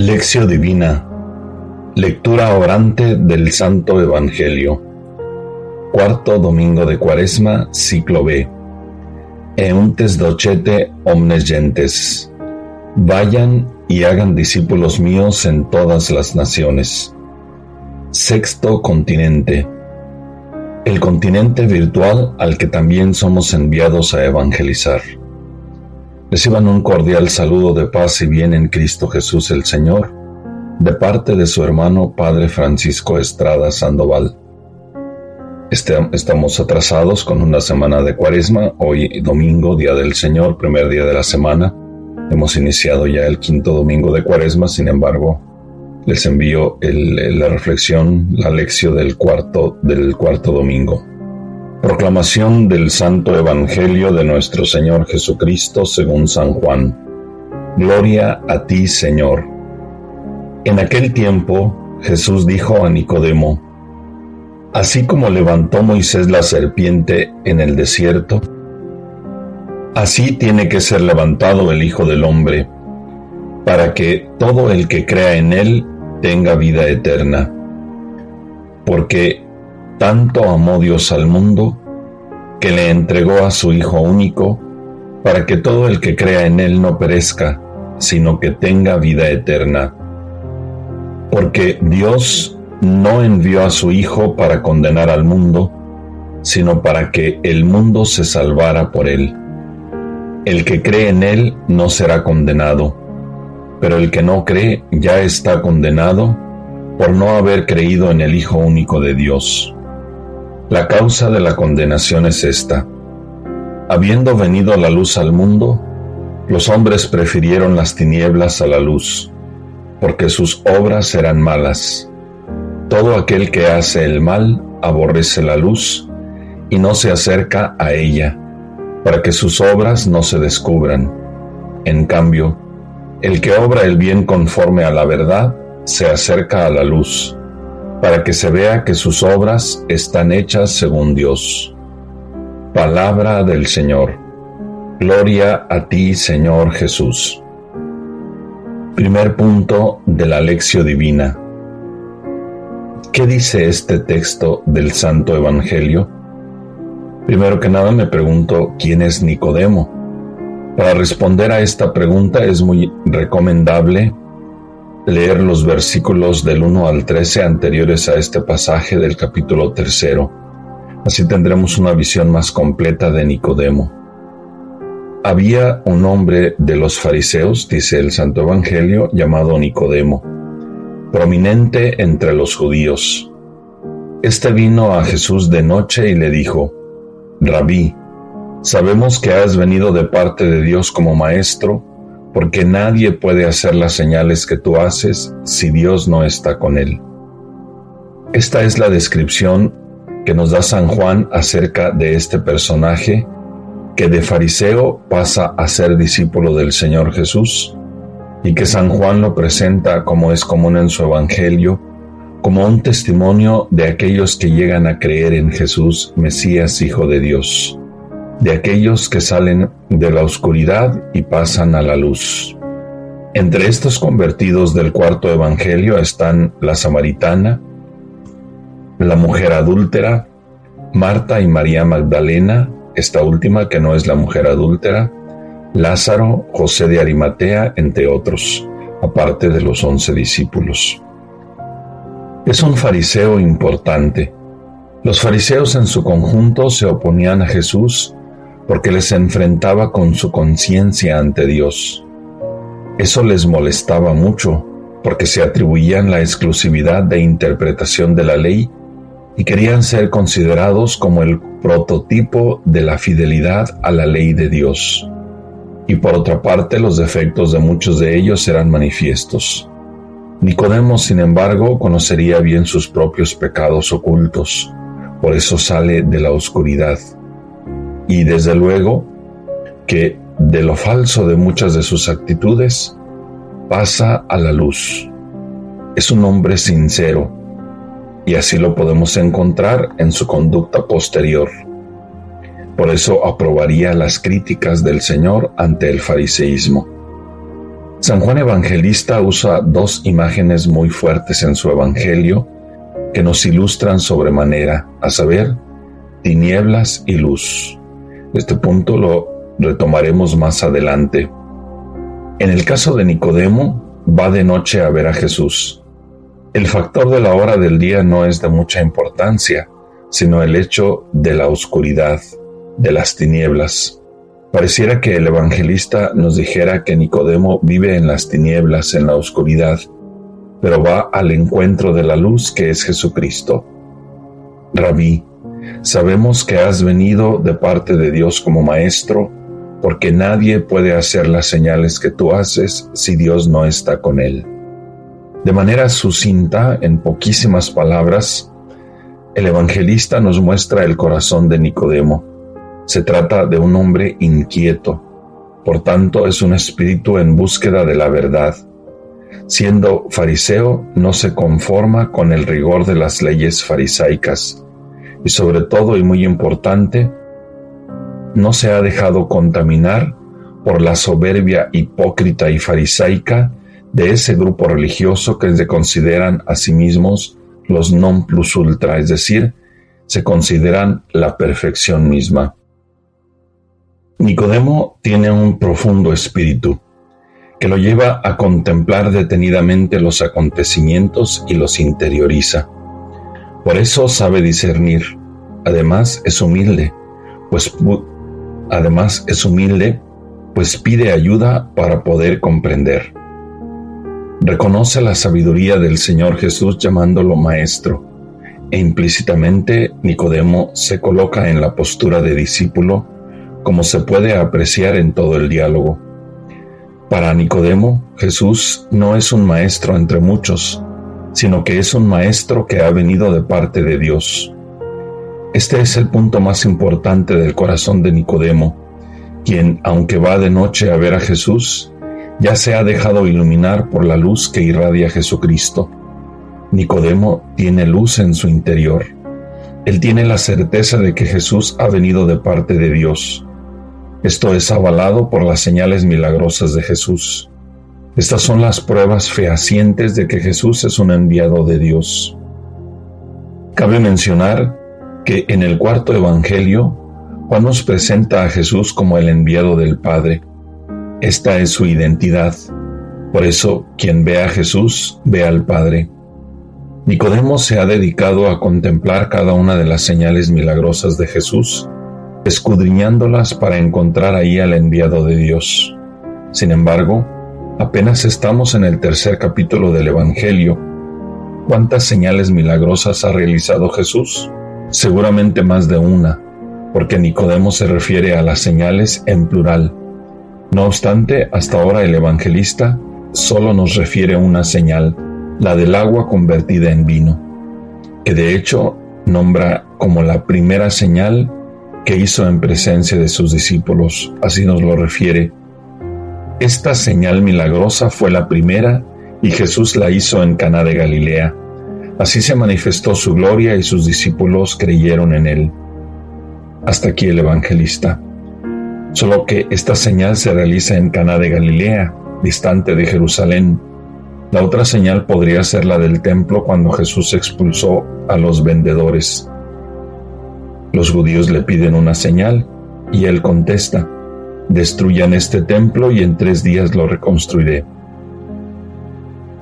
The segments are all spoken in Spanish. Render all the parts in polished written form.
Lección Divina. Lectura orante del Santo Evangelio. Cuarto domingo de Cuaresma, ciclo B. Euntes docete omnes gentes. Vayan y hagan discípulos míos en todas las naciones. Sexto continente. El continente virtual al que también somos enviados a evangelizar. Reciban un cordial saludo de paz y bien en Cristo Jesús el Señor, de parte de su hermano Padre Francisco Estrada Sandoval. Estamos atrasados con una semana de Cuaresma. Hoy domingo, Día del Señor, primer día de la semana. Hemos iniciado ya el quinto domingo de Cuaresma, sin embargo, les envío la reflexión, la lección del cuarto domingo. Proclamación del Santo Evangelio de nuestro Señor Jesucristo según San Juan. Gloria a ti, Señor. En aquel tiempo, Jesús dijo a Nicodemo: así como levantó Moisés la serpiente en el desierto, así tiene que ser levantado el Hijo del Hombre, para que todo el que crea en él tenga vida eterna. Porque tanto amó Dios al mundo, que le entregó a su Hijo único, para que todo el que crea en él no perezca, sino que tenga vida eterna. Porque Dios no envió a su Hijo para condenar al mundo, sino para que el mundo se salvara por él. El que cree en él no será condenado, pero el que no cree ya está condenado por no haber creído en el Hijo único de Dios. La causa de la condenación es esta: habiendo venido la luz al mundo, los hombres prefirieron las tinieblas a la luz, porque sus obras eran malas. Todo aquel que hace el mal aborrece la luz y no se acerca a ella, para que sus obras no se descubran. En cambio, el que obra el bien conforme a la verdad se acerca a la luz, para que se vea que sus obras están hechas según Dios. Palabra del Señor. Gloria a ti, Señor Jesús. Primer punto de la Lección Divina. ¿Qué dice este texto del Santo Evangelio? Primero que nada me pregunto, ¿quién es Nicodemo? Para responder a esta pregunta es muy recomendable leer los versículos del 1 al 13 anteriores a este pasaje del capítulo 3. Así tendremos una visión más completa de Nicodemo. Había un hombre de los fariseos, dice el Santo Evangelio, llamado Nicodemo, prominente entre los judíos. Este vino a Jesús de noche y le dijo: Rabí, sabemos que has venido de parte de Dios como maestro, porque nadie puede hacer las señales que tú haces si Dios no está con él. Esta es la descripción que nos da San Juan acerca de este personaje que de fariseo pasa a ser discípulo del Señor Jesús, y que San Juan lo presenta, como es común en su Evangelio, como un testimonio de aquellos que llegan a creer en Jesús, Mesías, Hijo de Dios, de aquellos que salen de la oscuridad y pasan a la luz. Entre estos convertidos del cuarto evangelio están la samaritana, la mujer adúltera, Marta y María Magdalena, esta última que no es la mujer adúltera, Lázaro, José de Arimatea, entre otros, aparte de los 11 discípulos. Es un fariseo importante. Los fariseos en su conjunto se oponían a Jesús porque les enfrentaba con su conciencia ante Dios. Eso les molestaba mucho, porque se atribuían la exclusividad de interpretación de la ley y querían ser considerados como el prototipo de la fidelidad a la ley de Dios. Y por otra parte, los defectos de muchos de ellos eran manifiestos. Nicodemo, sin embargo, conocería bien sus propios pecados ocultos, por eso sale de la oscuridad. Y desde luego que de lo falso de muchas de sus actitudes pasa a la luz. Es un hombre sincero, y así lo podemos encontrar en su conducta posterior. Por eso aprobaría las críticas del Señor ante el fariseísmo. San Juan Evangelista usa dos imágenes muy fuertes en su Evangelio que nos ilustran sobremanera, a saber, tinieblas y luz. Este punto lo retomaremos más adelante. En el caso de Nicodemo, va de noche a ver a Jesús. El factor de la hora del día no es de mucha importancia, sino el hecho de la oscuridad, de las tinieblas. Pareciera que el evangelista nos dijera que Nicodemo vive en las tinieblas, en la oscuridad, pero va al encuentro de la luz que es Jesucristo. Rabí, sabemos que has venido de parte de Dios como maestro, porque nadie puede hacer las señales que tú haces si Dios no está con él. De manera sucinta, en poquísimas palabras, el evangelista nos muestra el corazón de Nicodemo. Se trata de un hombre inquieto, por tanto es un espíritu en búsqueda de la verdad. Siendo fariseo, no se conforma con el rigor de las leyes farisaicas y sobre todo, y muy importante, no se ha dejado contaminar por la soberbia hipócrita y farisaica de ese grupo religioso que se consideran a sí mismos los non plus ultra, es decir, se consideran la perfección misma. Nicodemo tiene un profundo espíritu que lo lleva a contemplar detenidamente los acontecimientos y los interioriza. Por eso sabe discernir. Además es humilde, pues pide ayuda para poder comprender. Reconoce la sabiduría del Señor Jesús llamándolo maestro, e implícitamente Nicodemo se coloca en la postura de discípulo, como se puede apreciar en todo el diálogo. Para Nicodemo, Jesús no es un maestro entre muchos, sino que es un maestro que ha venido de parte de Dios. Este es el punto más importante del corazón de Nicodemo, quien, aunque va de noche a ver a Jesús, ya se ha dejado iluminar por la luz que irradia Jesucristo. Nicodemo tiene luz en su interior. Él tiene la certeza de que Jesús ha venido de parte de Dios. Esto es avalado por las señales milagrosas de Jesús. Estas son las pruebas fehacientes de que Jesús es un enviado de Dios. Cabe mencionar que en el cuarto evangelio, Juan nos presenta a Jesús como el enviado del Padre. Esta es su identidad. Por eso, quien ve a Jesús, ve al Padre. Nicodemo se ha dedicado a contemplar cada una de las señales milagrosas de Jesús, escudriñándolas para encontrar ahí al enviado de Dios. Sin embargo, apenas estamos en el tercer capítulo del Evangelio. ¿Cuántas señales milagrosas ha realizado Jesús? Seguramente más de una, porque Nicodemo se refiere a las señales en plural. No obstante, hasta ahora el evangelista solo nos refiere una señal, la del agua convertida en vino, que de hecho nombra como la primera señal que hizo en presencia de sus discípulos, así nos lo refiere. Esta señal milagrosa fue la primera y Jesús la hizo en Caná de Galilea. Así se manifestó su gloria y sus discípulos creyeron en él. Hasta aquí el evangelista. Solo que esta señal se realiza en Caná de Galilea, distante de Jerusalén. La otra señal podría ser la del templo cuando Jesús expulsó a los vendedores. Los judíos le piden una señal y él contesta: destruyan este templo y en 3 días lo reconstruiré.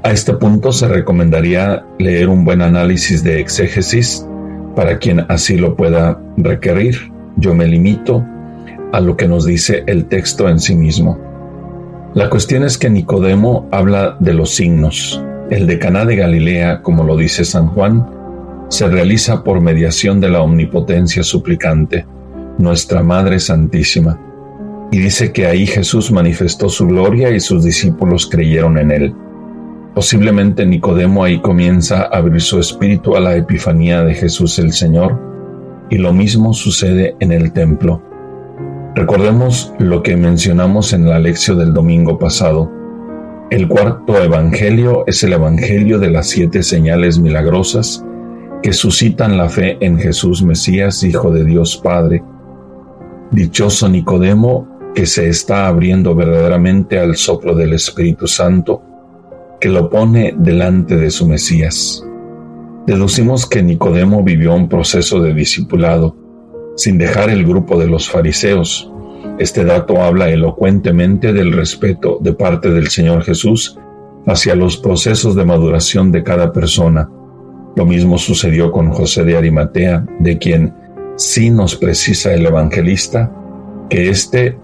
A este punto se recomendaría leer un buen análisis de exégesis para quien así lo pueda requerir. Yo me limito a lo que nos dice el texto en sí mismo. La cuestión es que Nicodemo habla de los signos. El de Caná de Galilea, como lo dice San Juan, se realiza por mediación de la omnipotencia suplicante, nuestra Madre Santísima, y dice que ahí Jesús manifestó su gloria y sus discípulos creyeron en él. Posiblemente Nicodemo ahí comienza a abrir su espíritu a la epifanía de Jesús el Señor, y lo mismo sucede en el templo. Recordemos lo que mencionamos en la lección del domingo pasado. El cuarto evangelio es el evangelio de las 7 señales milagrosas que suscitan la fe en Jesús Mesías, Hijo de Dios Padre. Dichoso Nicodemo, porque se está abriendo verdaderamente al soplo del Espíritu Santo, que lo pone delante de su Mesías. Deducimos que Nicodemo vivió un proceso de discipulado, sin dejar el grupo de los fariseos. Este dato habla elocuentemente del respeto de parte del Señor Jesús hacia los procesos de maduración de cada persona. Lo mismo sucedió con José de Arimatea, de quien sí nos precisa el evangelista que éste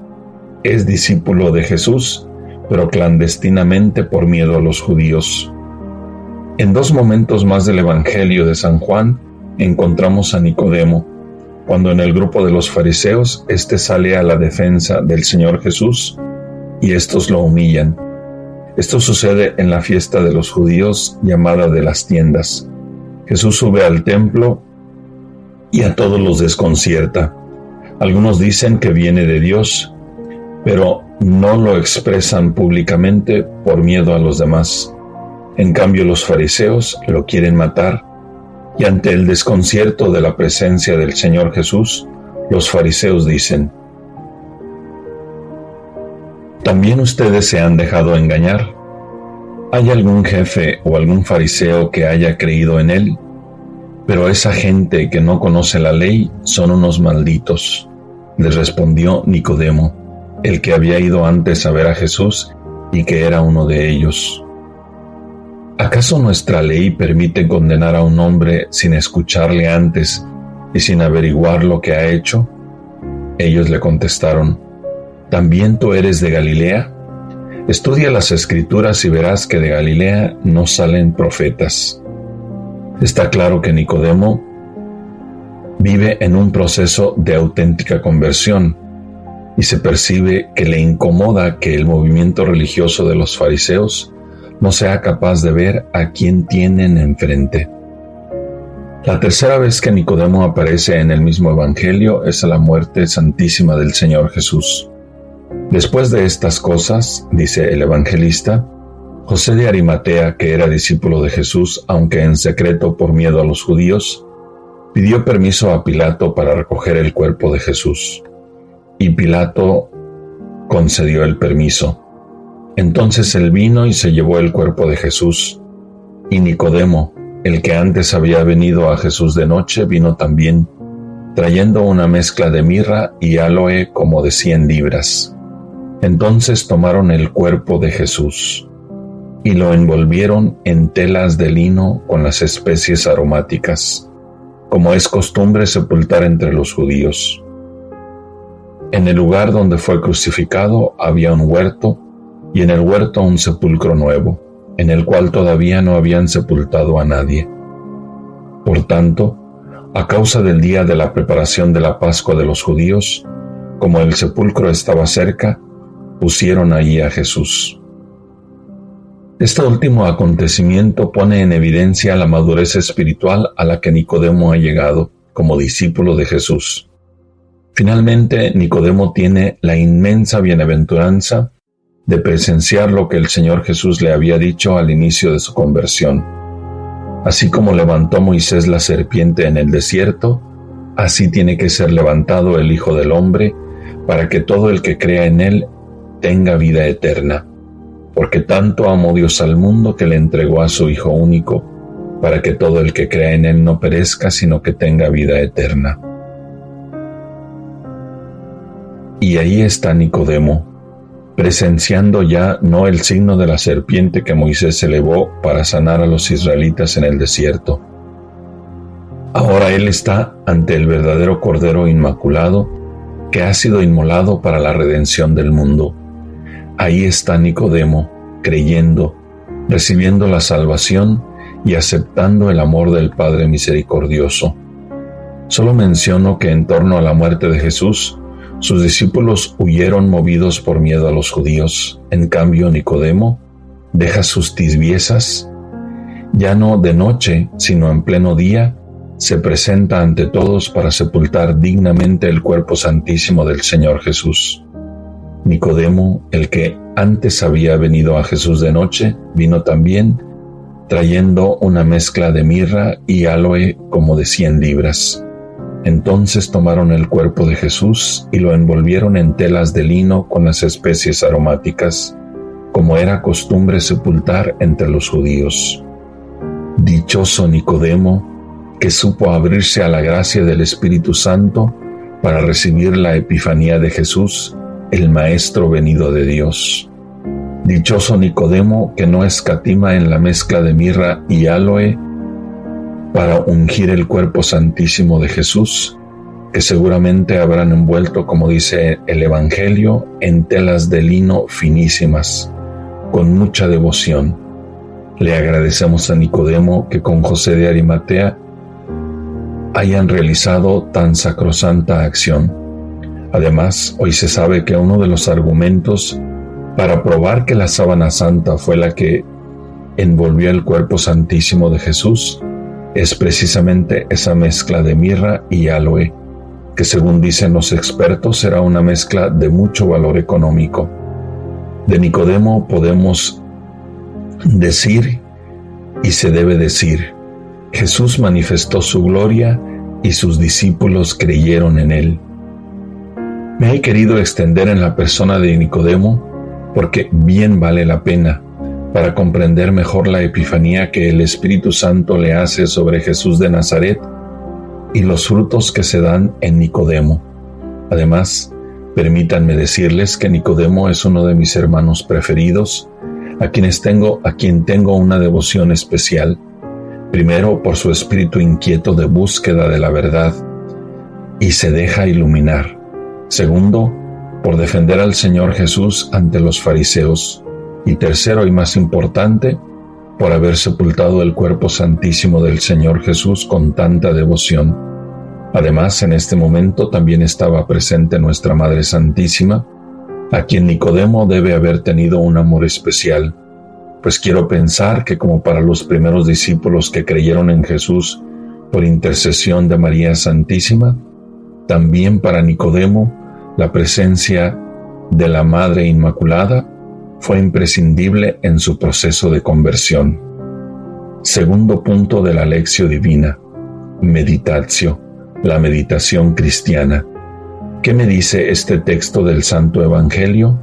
es discípulo de Jesús, pero clandestinamente por miedo a los judíos. En dos momentos más del Evangelio de San Juan encontramos a Nicodemo, cuando en el grupo de los fariseos éste sale a la defensa del Señor Jesús y estos lo humillan. Esto sucede en la fiesta de los judíos llamada de las tiendas. Jesús sube al templo y a todos los desconcierta. Algunos dicen que viene de Dios, pero no lo expresan públicamente por miedo a los demás. En cambio, los fariseos lo quieren matar, y ante el desconcierto de la presencia del Señor Jesús, los fariseos dicen: ¿también ustedes se han dejado engañar? ¿Hay algún jefe o algún fariseo que haya creído en él? Pero esa gente que no conoce la ley son unos malditos. Les respondió Nicodemo, el que había ido antes a ver a Jesús y que era uno de ellos. ¿Acaso nuestra ley permite condenar a un hombre sin escucharle antes y sin averiguar lo que ha hecho? Ellos le contestaron: ¿también tú eres de Galilea? Estudia las Escrituras y verás que de Galilea no salen profetas. Está claro que Nicodemo vive en un proceso de auténtica conversión y se percibe que le incomoda que el movimiento religioso de los fariseos no sea capaz de ver a quién tienen enfrente. La tercera vez que Nicodemo aparece en el mismo evangelio es a la muerte santísima del Señor Jesús. Después de estas cosas, dice el evangelista, José de Arimatea, que era discípulo de Jesús, aunque en secreto por miedo a los judíos, pidió permiso a Pilato para recoger el cuerpo de Jesús. Y Pilato concedió el permiso. Entonces él vino y se llevó el cuerpo de Jesús, y Nicodemo, el que antes había venido a Jesús de noche, vino también, trayendo una mezcla de mirra y áloe como de 100 libras. Entonces tomaron el cuerpo de Jesús, y lo envolvieron en telas de lino con las especies aromáticas, como es costumbre sepultar entre los judíos. En el lugar donde fue crucificado había un huerto, y en el huerto un sepulcro nuevo, en el cual todavía no habían sepultado a nadie. Por tanto, a causa del día de la preparación de la Pascua de los judíos, como el sepulcro estaba cerca, pusieron allí a Jesús. Este último acontecimiento pone en evidencia la madurez espiritual a la que Nicodemo ha llegado como discípulo de Jesús. Finalmente, Nicodemo tiene la inmensa bienaventuranza de presenciar lo que el Señor Jesús le había dicho al inicio de su conversión. Así como levantó Moisés la serpiente en el desierto, así tiene que ser levantado el Hijo del Hombre, para que todo el que crea en él tenga vida eterna. Porque tanto amó Dios al mundo que le entregó a su Hijo único, para que todo el que crea en él no perezca, sino que tenga vida eterna. Y ahí está Nicodemo, presenciando ya no el signo de la serpiente que Moisés elevó para sanar a los israelitas en el desierto. Ahora él está ante el verdadero Cordero Inmaculado que ha sido inmolado para la redención del mundo. Ahí está Nicodemo, creyendo, recibiendo la salvación y aceptando el amor del Padre misericordioso. Solo menciono que en torno a la muerte de Jesús, sus discípulos huyeron movidos por miedo a los judíos. En cambio, Nicodemo deja sus tibiezas, ya no de noche, sino en pleno día, se presenta ante todos para sepultar dignamente el cuerpo santísimo del Señor Jesús. Nicodemo, el que antes había venido a Jesús de noche, vino también, trayendo una mezcla de mirra y áloe como de 100 libras. Entonces tomaron el cuerpo de Jesús y lo envolvieron en telas de lino con las especies aromáticas, como era costumbre sepultar entre los judíos. Dichoso Nicodemo, que supo abrirse a la gracia del Espíritu Santo para recibir la epifanía de Jesús, el Maestro venido de Dios. Dichoso Nicodemo, que no escatima en la mezcla de mirra y áloe para ungir el cuerpo santísimo de Jesús, que seguramente habrán envuelto, como dice el Evangelio, en telas de lino finísimas, con mucha devoción. Le agradecemos a Nicodemo que con José de Arimatea hayan realizado tan sacrosanta acción. Además, hoy se sabe que uno de los argumentos para probar que la sábana santa fue la que envolvió el cuerpo santísimo de Jesús es precisamente esa mezcla de mirra y áloe, que según dicen los expertos será una mezcla de mucho valor económico. De Nicodemo podemos decir, y se debe decir, Jesús manifestó su gloria y sus discípulos creyeron en él. Me he querido extender en la persona de Nicodemo porque bien vale la pena para comprender mejor la epifanía que el Espíritu Santo le hace sobre Jesús de Nazaret y los frutos que se dan en Nicodemo. Además, permítanme decirles que Nicodemo es uno de mis hermanos preferidos, a quien tengo una devoción especial, primero por su espíritu inquieto de búsqueda de la verdad y se deja iluminar. Segundo, por defender al Señor Jesús ante los fariseos. Y tercero y más importante, por haber sepultado el cuerpo santísimo del Señor Jesús con tanta devoción. Además, en este momento también estaba presente nuestra Madre Santísima, a quien Nicodemo debe haber tenido un amor especial, pues quiero pensar que como para los primeros discípulos que creyeron en Jesús por intercesión de María Santísima, también para Nicodemo la presencia de la Madre Inmaculada fue imprescindible en su proceso de conversión. Segundo punto de la Lectio Divina, Meditatio, la meditación cristiana. ¿Qué me dice este texto del Santo Evangelio?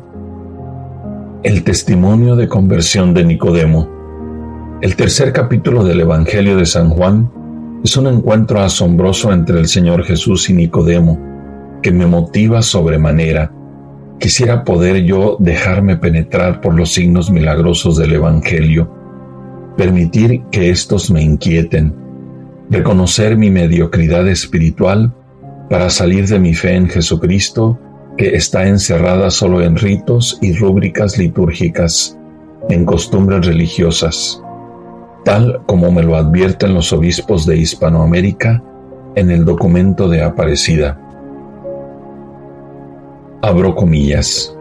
El testimonio de conversión de Nicodemo. El tercer capítulo del Evangelio de San Juan es un encuentro asombroso entre el Señor Jesús y Nicodemo, que me motiva sobremanera. Quisiera poder yo dejarme penetrar por los signos milagrosos del Evangelio, permitir que estos me inquieten, reconocer mi mediocridad espiritual para salir de mi fe en Jesucristo, que está encerrada solo en ritos y rúbricas litúrgicas, en costumbres religiosas, tal como me lo advierten los obispos de Hispanoamérica en el documento de Aparecida. Abro comillas.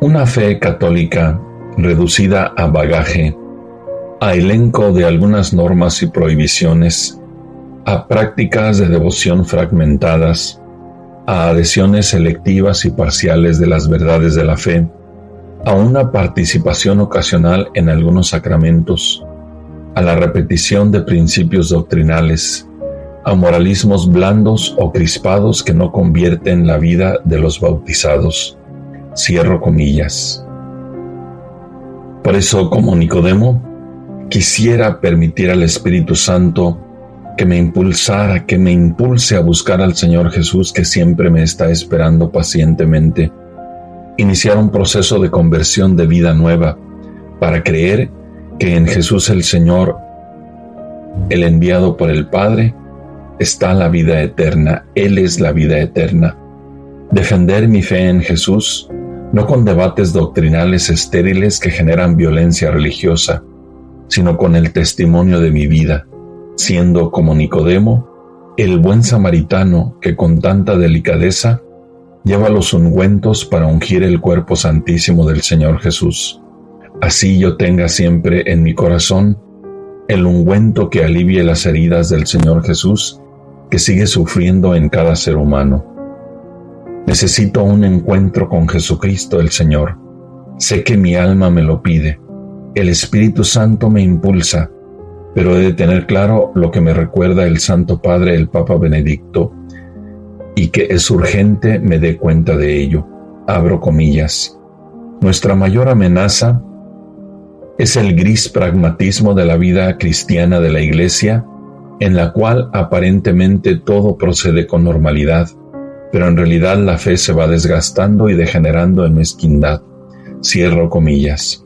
Una fe católica reducida a bagaje, a elenco de algunas normas y prohibiciones, a prácticas de devoción fragmentadas, a adhesiones selectivas y parciales de las verdades de la fe, a una participación ocasional en algunos sacramentos, a la repetición de principios doctrinales, a moralismos blandos o crispados que no convierten la vida de los bautizados. Cierro comillas. Por eso, como Nicodemo, quisiera permitir al Espíritu Santo que me impulse a buscar al Señor Jesús, que siempre me está esperando pacientemente, iniciar un proceso de conversión de vida nueva, para creer que en Jesús el Señor, el enviado por el Padre, está la vida eterna. Él es la vida eterna. Defender mi fe en Jesús, no con debates doctrinales estériles que generan violencia religiosa, sino con el testimonio de mi vida, siendo como Nicodemo, el buen samaritano que con tanta delicadeza lleva los ungüentos para ungir el cuerpo santísimo del Señor Jesús. Así yo tenga siempre en mi corazón el ungüento que alivie las heridas del Señor Jesús, que sigue sufriendo en cada ser humano. Necesito un encuentro con Jesucristo el Señor. Sé que mi alma me lo pide. El Espíritu Santo me impulsa. pero he de tener claro lo que me recuerda el Santo Padre, el Papa Benedicto, y que es urgente me dé cuenta de ello. Abro comillas. Nuestra mayor amenaza es el gris pragmatismo de la vida cristiana de la Iglesia, en la cual aparentemente todo procede con normalidad, pero en realidad la fe se va desgastando y degenerando en mezquindad. Cierro comillas.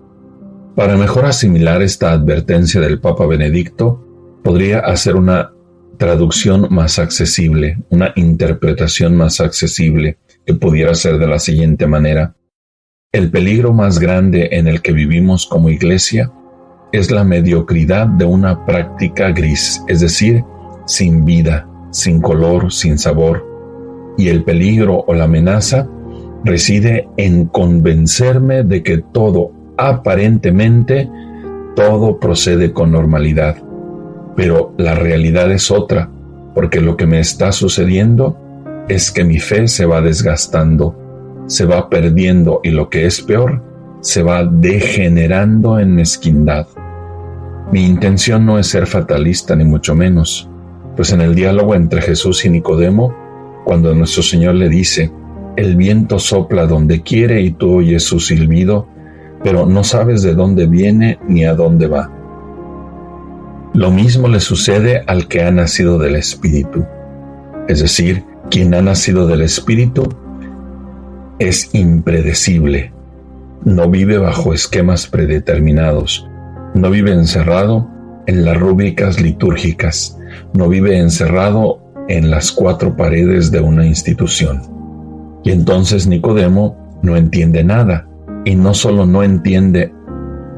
Para mejor asimilar esta advertencia del Papa Benedicto, podría hacer una traducción más accesible, una interpretación más accesible, que pudiera ser de la siguiente manera. El peligro más grande en el que vivimos como Iglesia es la mediocridad de una práctica gris, es decir, sin vida, sin color, sin sabor. Y el peligro o la amenaza reside en convencerme de que todo, aparentemente, todo procede con normalidad. Pero la realidad es otra, porque lo que me está sucediendo es que mi fe se va desgastando, se va perdiendo y lo que es peor, se va degenerando en mezquindad. Mi intención no es ser fatalista ni mucho menos, pues en el diálogo entre Jesús y Nicodemo, cuando nuestro Señor le dice, el viento sopla donde quiere y tú oyes su silbido, pero no sabes de dónde viene ni a dónde va. Lo mismo le sucede al que ha nacido del Espíritu. Es decir, quien ha nacido del Espíritu es impredecible. No vive bajo esquemas predeterminados. No vive encerrado en las rúbricas litúrgicas. No vive encerrado en las cuatro paredes de una institución. Y entonces Nicodemo no entiende nada. Y no solo no entiende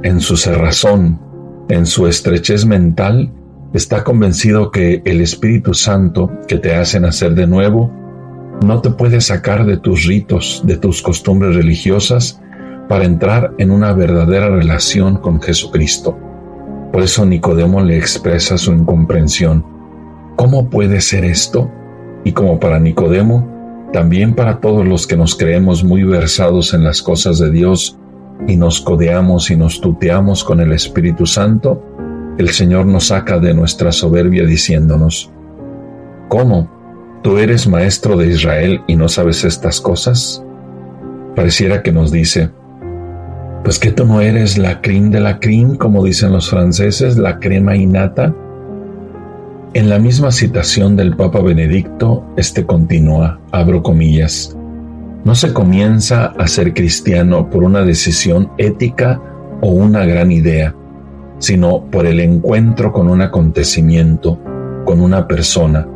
en su cerrazón, en su estrechez mental, está convencido que el Espíritu Santo, que te hace nacer de nuevo, no te puede sacar de tus ritos, de tus costumbres religiosas, para entrar en una verdadera relación con Jesucristo. Por eso Nicodemo le expresa su incomprensión. ¿Cómo puede ser esto? Y como para Nicodemo, también para todos los que nos creemos muy versados en las cosas de Dios y nos codeamos y nos tuteamos con el Espíritu Santo, el Señor nos saca de nuestra soberbia diciéndonos, ¿cómo? ¿Tú eres maestro de Israel y no sabes estas cosas? Pareciera que nos dice, pues que tú no eres la crème de la crème, como dicen los franceses, la crema innata. En la misma citación del Papa Benedicto, continúa, abro comillas, no se comienza a ser cristiano por una decisión ética o una gran idea, sino por el encuentro con un acontecimiento, con una persona,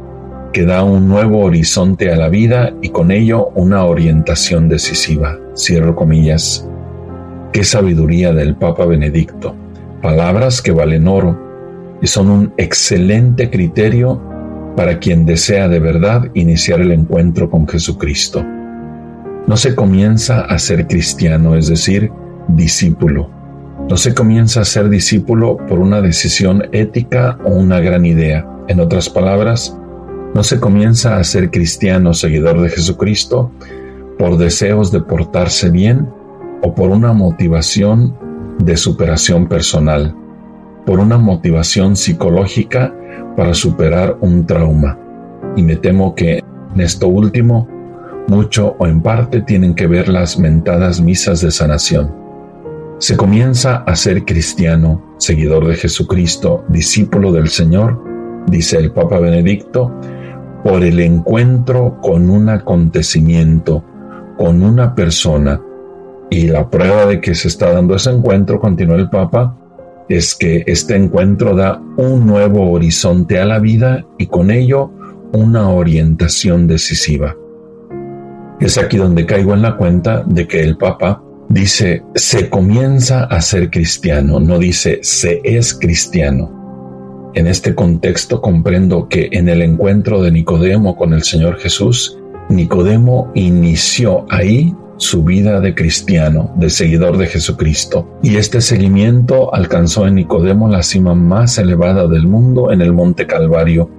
que da un nuevo horizonte a la vida y con ello una orientación decisiva. Cierro comillas. Qué sabiduría del Papa Benedicto. Palabras que valen oro y son un excelente criterio para quien desea de verdad iniciar el encuentro con Jesucristo. No se comienza a ser cristiano, es decir, discípulo. No se comienza a ser discípulo por una decisión ética o una gran idea. En otras palabras, no se comienza a ser cristiano, seguidor de Jesucristo, por deseos de portarse bien o por una motivación de superación personal, por una motivación psicológica para superar un trauma. Y me temo que en esto último, mucho o en parte tienen que ver las mentadas misas de sanación. Se comienza a ser cristiano, seguidor de Jesucristo, discípulo del Señor, dice el Papa Benedicto, por el encuentro con un acontecimiento, con una persona. Y la prueba de que se está dando ese encuentro, continúa el Papa, es que este encuentro da un nuevo horizonte a la vida y con ello una orientación decisiva. Es aquí donde caigo en la cuenta de que el Papa dice se comienza a ser cristiano, no dice se es cristiano. En este contexto comprendo que en el encuentro de Nicodemo con el Señor Jesús, Nicodemo inició ahí su vida de cristiano, de seguidor de Jesucristo. Y este seguimiento alcanzó en Nicodemo la cima más elevada del mundo en el Monte Calvario,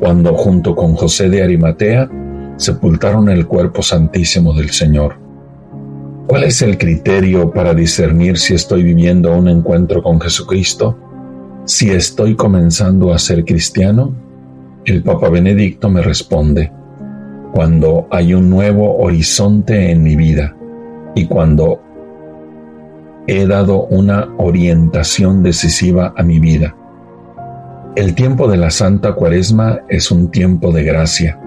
cuando junto con José de Arimatea sepultaron el cuerpo santísimo del Señor. ¿Cuál es el criterio para discernir si estoy viviendo un encuentro con Jesucristo? si estoy comenzando a ser cristiano, el Papa Benedicto me responde: cuando hay un nuevo horizonte en mi vida y cuando he dado una orientación decisiva a mi vida. El tiempo de la Santa Cuaresma es un tiempo de gracia.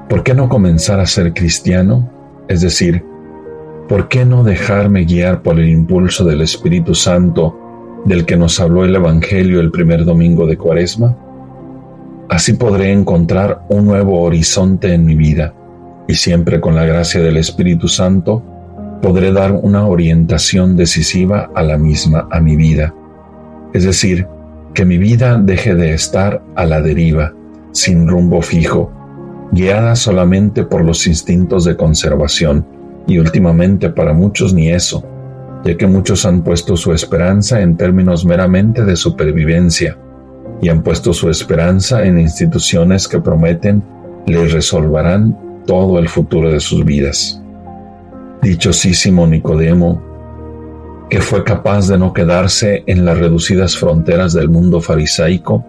¿Por qué no comenzar a ser cristiano? Es decir, ¿por qué no dejarme guiar por el impulso del Espíritu Santo del que nos habló el Evangelio el primer domingo de Cuaresma? Así podré encontrar un nuevo horizonte en mi vida y siempre con la gracia del Espíritu Santo podré dar una orientación decisiva a la misma, a mi vida. Es decir, que mi vida deje de estar a la deriva, sin rumbo fijo, guiada solamente por los instintos de conservación, y últimamente para muchos ni eso, ya que muchos han puesto su esperanza en términos meramente de supervivencia, y han puesto su esperanza en instituciones que prometen les resolverán todo el futuro de sus vidas. Dichosísimo Nicodemo, que fue capaz de no quedarse en las reducidas fronteras del mundo farisaico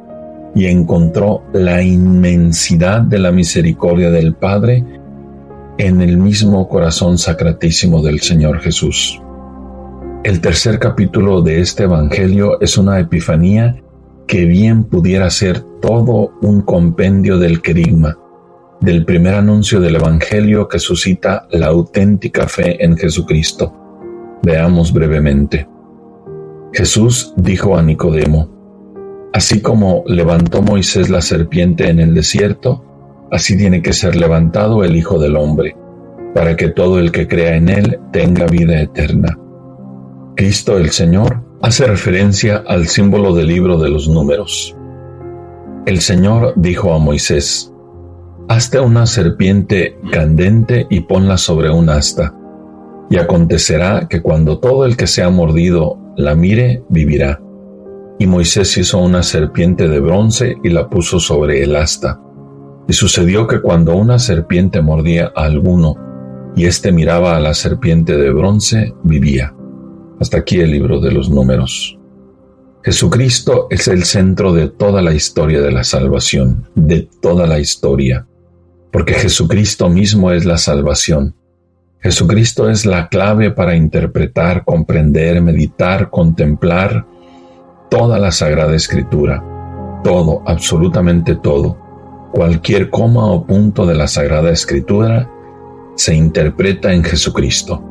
y encontró la inmensidad de la misericordia del Padre en el mismo corazón sacratísimo del Señor Jesús. El tercer capítulo de este Evangelio es una epifanía que bien pudiera ser todo un compendio del querigma, del primer anuncio del Evangelio que suscita la auténtica fe en Jesucristo. Veamos brevemente. Jesús dijo a Nicodemo: así como levantó Moisés la serpiente en el desierto, así tiene que ser levantado el Hijo del Hombre, para que todo el que crea en él tenga vida eterna. Cristo el Señor hace referencia al símbolo del libro de los Números. El Señor dijo a Moisés: hazte una serpiente candente y ponla sobre un asta, y acontecerá que cuando todo el que sea mordido la mire, vivirá. Y Moisés hizo una serpiente de bronce y la puso sobre el asta. Y sucedió que cuando una serpiente mordía a alguno, y éste miraba a la serpiente de bronce, vivía. Hasta aquí el libro de los Números. Jesucristo es el centro de toda la historia de la salvación, de toda la historia, porque Jesucristo mismo es la salvación. Jesucristo es la clave para interpretar, comprender, meditar, contemplar toda la Sagrada Escritura. Todo, absolutamente todo, cualquier coma o punto de la Sagrada Escritura se interpreta en Jesucristo.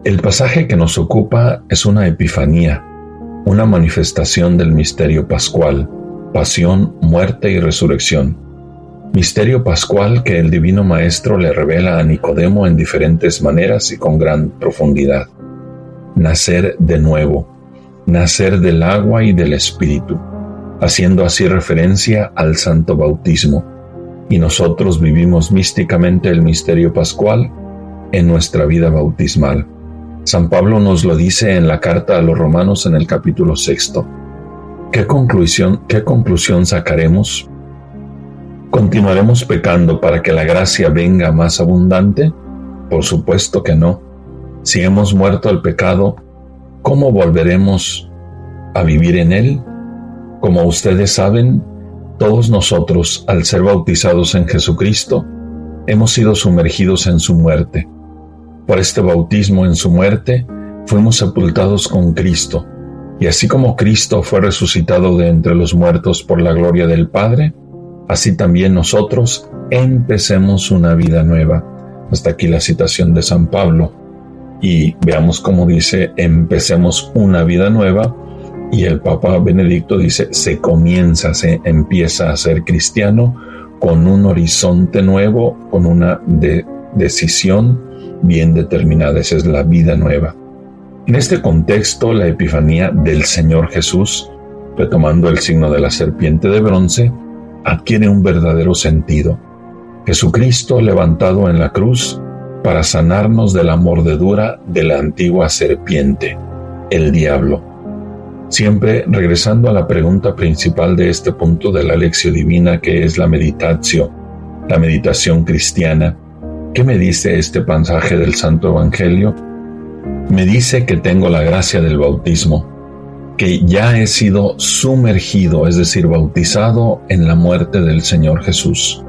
El pasaje que nos ocupa es una epifanía, una manifestación del misterio pascual, pasión, muerte y resurrección. Misterio pascual que el Divino Maestro le revela a Nicodemo en diferentes maneras y con gran profundidad. Nacer de nuevo, nacer del agua y del Espíritu, haciendo así referencia al santo bautismo, y nosotros vivimos místicamente el misterio pascual en nuestra vida bautismal. San Pablo nos lo dice en la carta a los Romanos en el capítulo 6. ¿Qué conclusión sacaremos? ¿Continuaremos pecando para que la gracia venga más abundante? Por supuesto que no. Si hemos muerto al pecado, ¿cómo volveremos a vivir en él? Como ustedes saben, todos nosotros, al ser bautizados en Jesucristo, hemos sido sumergidos en su muerte. Por este bautismo en su muerte, fuimos sepultados con Cristo, y así como Cristo fue resucitado de entre los muertos por la gloria del Padre, así también nosotros empecemos una vida nueva. Hasta aquí la citación de San Pablo. Y veamos cómo dice: empecemos una vida nueva, y el Papa Benedicto dice: se empieza a ser cristiano con un horizonte nuevo, con una decisión bien determinada. Esa es la vida nueva. En este contexto, la epifanía del Señor Jesús, retomando el signo de la serpiente de bronce, adquiere un verdadero sentido. Jesucristo levantado en la cruz para sanarnos de la mordedura de la antigua serpiente, el diablo. Siempre regresando a la pregunta principal de este punto de la Lectio Divina, que es la meditatio, la meditación cristiana. ¿Qué me dice este pasaje del Santo Evangelio? Me dice que tengo la gracia del bautismo, que ya he sido sumergido, es decir, bautizado en la muerte del Señor Jesús,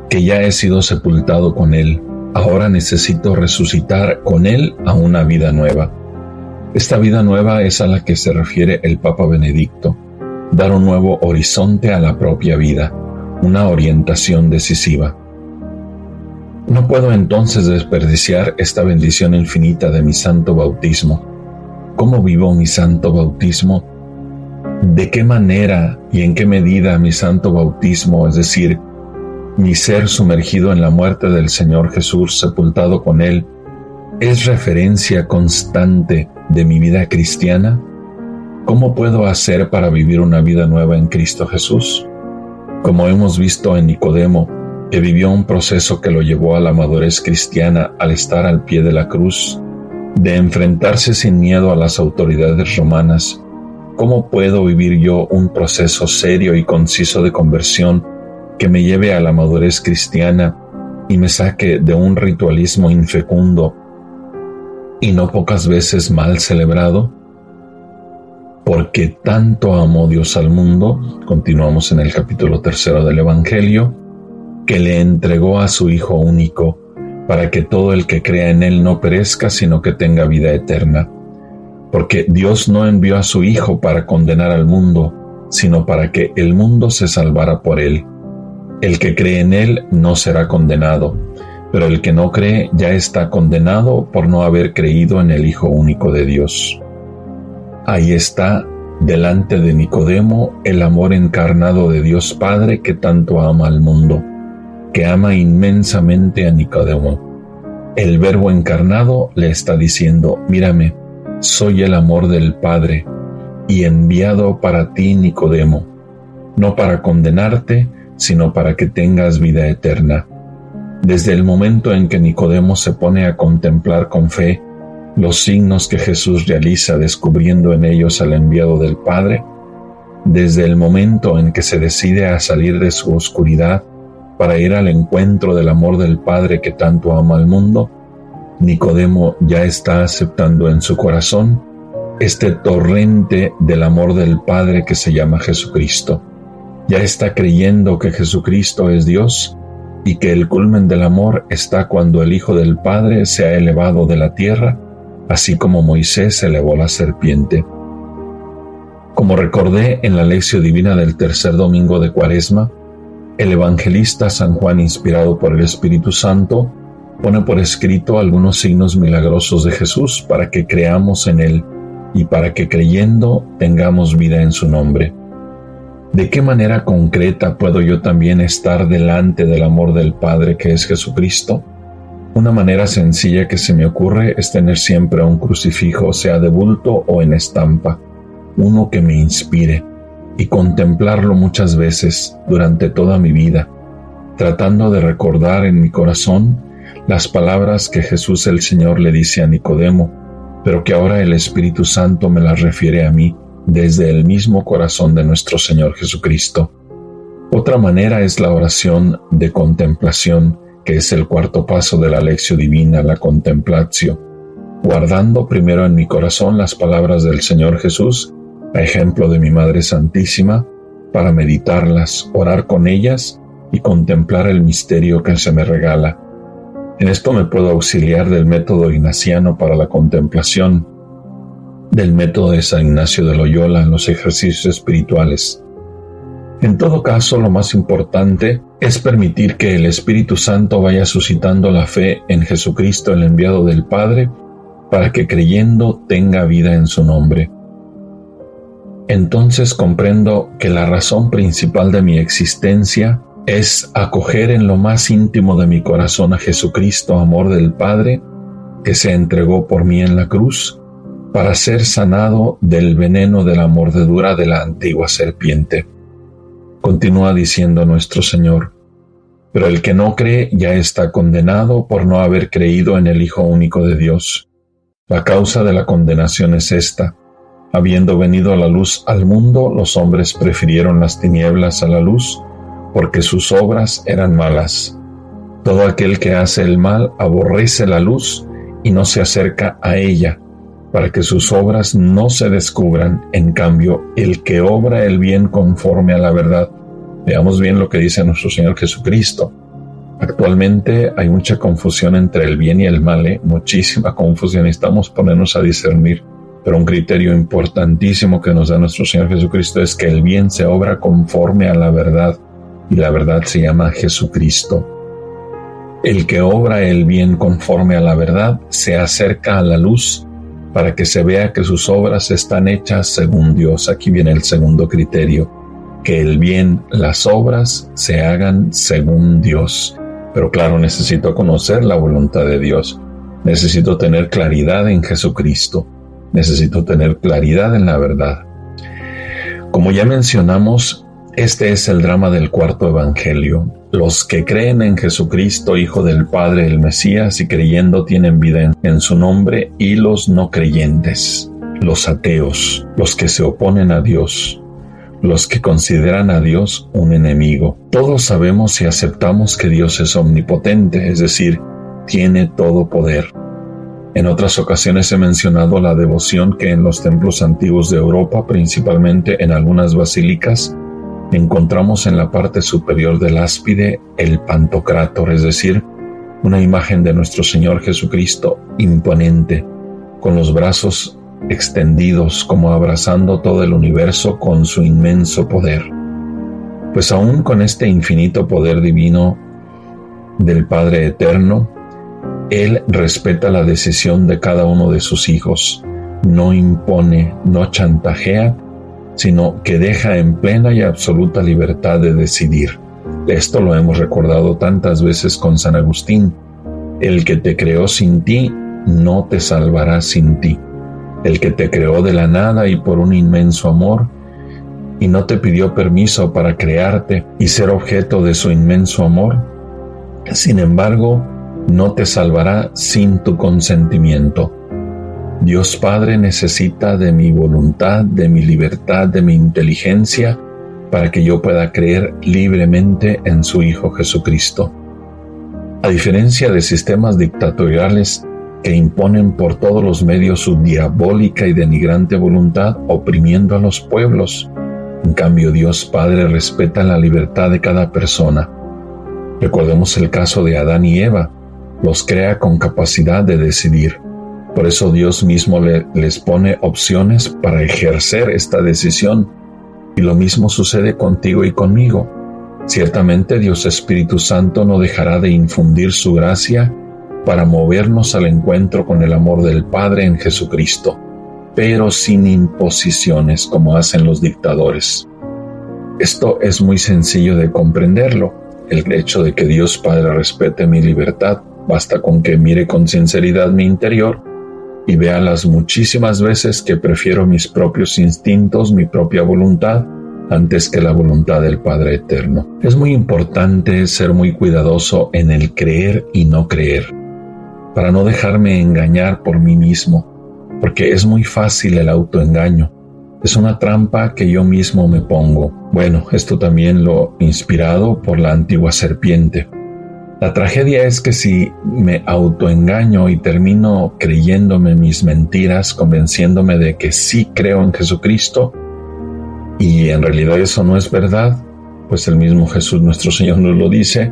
que ya he sido sepultado con Él. Ahora necesito resucitar con Él a una vida nueva. Esta vida nueva es a la que se refiere el Papa Benedicto, dar un nuevo horizonte a la propia vida, una orientación decisiva. No puedo entonces desperdiciar esta bendición infinita de mi santo bautismo. ¿Cómo vivo mi santo bautismo? ¿De qué manera y en qué medida mi santo bautismo, es decir, mi ser sumergido en la muerte del Señor Jesús, sepultado con Él, es referencia constante de mi vida cristiana? ¿Cómo puedo hacer para vivir una vida nueva en Cristo Jesús? Como hemos visto en Nicodemo, que vivió un proceso que lo llevó a la madurez cristiana al estar al pie de la cruz, de enfrentarse sin miedo a las autoridades romanas, ¿cómo puedo vivir yo un proceso serio y conciso de conversión que me lleve a la madurez cristiana y me saque de un ritualismo infecundo y no pocas veces mal celebrado? Porque tanto amó Dios al mundo, continuamos en el capítulo 3 del Evangelio, que le entregó a su Hijo único, para que todo el que crea en Él no perezca, sino que tenga vida eterna. Porque Dios no envió a su Hijo para condenar al mundo, sino para que el mundo se salvara por Él. El que cree en Él no será condenado, pero el que no cree ya está condenado por no haber creído en el Hijo único de Dios. Ahí está, delante de Nicodemo, el amor encarnado de Dios Padre que tanto ama al mundo, que ama inmensamente a Nicodemo. El Verbo encarnado le está diciendo: mírame, soy el amor del Padre y enviado para ti, Nicodemo, no para condenarte, sino para que tengas vida eterna. Desde el momento en que Nicodemo se pone a contemplar con fe los signos que Jesús realiza, descubriendo en ellos al enviado del Padre, desde el momento en que se decide a salir de su oscuridad para ir al encuentro del amor del Padre que tanto ama al mundo, Nicodemo ya está aceptando en su corazón este torrente del amor del Padre que se llama Jesucristo. Ya está creyendo que Jesucristo es Dios y que el culmen del amor está cuando el Hijo del Padre se ha elevado de la tierra, así como Moisés elevó la serpiente. Como recordé en la lección divina del tercer domingo de Cuaresma, el evangelista San Juan, inspirado por el Espíritu Santo, pone por escrito algunos signos milagrosos de Jesús para que creamos en Él y para que creyendo tengamos vida en su nombre. ¿De qué manera concreta puedo yo también estar delante del amor del Padre que es Jesucristo? Una manera sencilla que se me ocurre es tener siempre un crucifijo, sea de bulto o en estampa, uno que me inspire, y contemplarlo muchas veces durante toda mi vida, tratando de recordar en mi corazón las palabras que Jesús el Señor le dice a Nicodemo, pero que ahora el Espíritu Santo me las refiere a mí desde el mismo corazón de nuestro Señor Jesucristo. Otra manera es la oración de contemplación, que es el cuarto paso de la lección divina, la contemplatio, guardando primero en mi corazón las palabras del Señor Jesús, a ejemplo de mi Madre Santísima, para meditarlas, orar con ellas y contemplar el misterio que se me regala. En esto me puedo auxiliar del método ignaciano para la contemplación, del método de San Ignacio de Loyola en los ejercicios espirituales. En todo caso, lo más importante es permitir que el Espíritu Santo vaya suscitando la fe en Jesucristo, el enviado del Padre, para que creyendo tenga vida en su nombre. Entonces comprendo que la razón principal de mi existencia es acoger en lo más íntimo de mi corazón a Jesucristo, amor del Padre, que se entregó por mí en la cruz, para ser sanado del veneno de la mordedura de la antigua serpiente. Continúa diciendo nuestro Señor: pero el que no cree ya está condenado por no haber creído en el Hijo único de Dios. La causa de la condenación es esta: habiendo venido la luz al mundo, los hombres prefirieron las tinieblas a la luz, porque sus obras eran malas. Todo aquel que hace el mal aborrece la luz y no se acerca a ella, para que sus obras no se descubran. En cambio, el que obra el bien conforme a la verdad. Veamos bien lo que dice nuestro Señor Jesucristo. Actualmente hay mucha confusión entre el bien y el mal, muchísima confusión. Necesitamos ponernos a discernir. Pero un criterio importantísimo que nos da nuestro Señor Jesucristo es que el bien se obra conforme a la verdad, y la verdad se llama Jesucristo. El que obra el bien conforme a la verdad se acerca a la luz para que se vea que sus obras están hechas según Dios. Aquí viene el segundo criterio, que el bien, las obras, se hagan según Dios. Pero claro, necesito conocer la voluntad de Dios. Necesito tener claridad en Jesucristo. Necesito tener claridad en la verdad. Como ya mencionamos, este es el drama del cuarto evangelio. Los que creen en Jesucristo, Hijo del Padre, el Mesías, y creyendo tienen vida en su nombre, y los no creyentes, los ateos, los que se oponen a Dios, los que consideran a Dios un enemigo. Todos sabemos y aceptamos que Dios es omnipotente, es decir, tiene todo poder. En otras ocasiones he mencionado la devoción que en los templos antiguos de Europa, principalmente en algunas basílicas, encontramos en la parte superior del áspide el Pantocrátor, es decir, una imagen de nuestro Señor Jesucristo imponente, con los brazos extendidos como abrazando todo el universo con su inmenso poder. Pues aún con este infinito poder divino del Padre Eterno, Él respeta la decisión de cada uno de sus hijos, no impone, no chantajea, sino que deja en plena y absoluta libertad de decidir. Esto lo hemos recordado tantas veces con San Agustín. El que te creó sin ti, no te salvará sin ti. El que te creó de la nada y por un inmenso amor, y no te pidió permiso para crearte y ser objeto de su inmenso amor, sin embargo, no te salvará sin tu consentimiento. Dios Padre necesita de mi voluntad, de mi libertad, de mi inteligencia, para que yo pueda creer libremente en su Hijo Jesucristo. A diferencia de sistemas dictatoriales que imponen por todos los medios su diabólica y denigrante voluntad, oprimiendo a los pueblos, en cambio Dios Padre respeta la libertad de cada persona. Recordemos el caso de Adán y Eva, los crea con capacidad de decidir. Por eso Dios mismo les pone opciones para ejercer esta decisión. Y lo mismo sucede contigo y conmigo. Ciertamente Dios Espíritu Santo no dejará de infundir su gracia para movernos al encuentro con el amor del Padre en Jesucristo, pero sin imposiciones como hacen los dictadores. Esto es muy sencillo de comprenderlo. El hecho de que Dios Padre respete mi libertad, basta con que mire con sinceridad mi interior y vea las muchísimas veces que prefiero mis propios instintos, mi propia voluntad, antes que la voluntad del Padre Eterno. Es muy importante ser muy cuidadoso en el creer y no creer, para no dejarme engañar por mí mismo, porque es muy fácil el autoengaño. Es una trampa que yo mismo me pongo. Bueno, esto también lo inspirado por la antigua serpiente. La tragedia es que si me autoengaño y termino creyéndome mis mentiras, convenciéndome de que sí creo en Jesucristo, y en realidad eso no es verdad, pues el mismo Jesús nuestro Señor nos lo dice,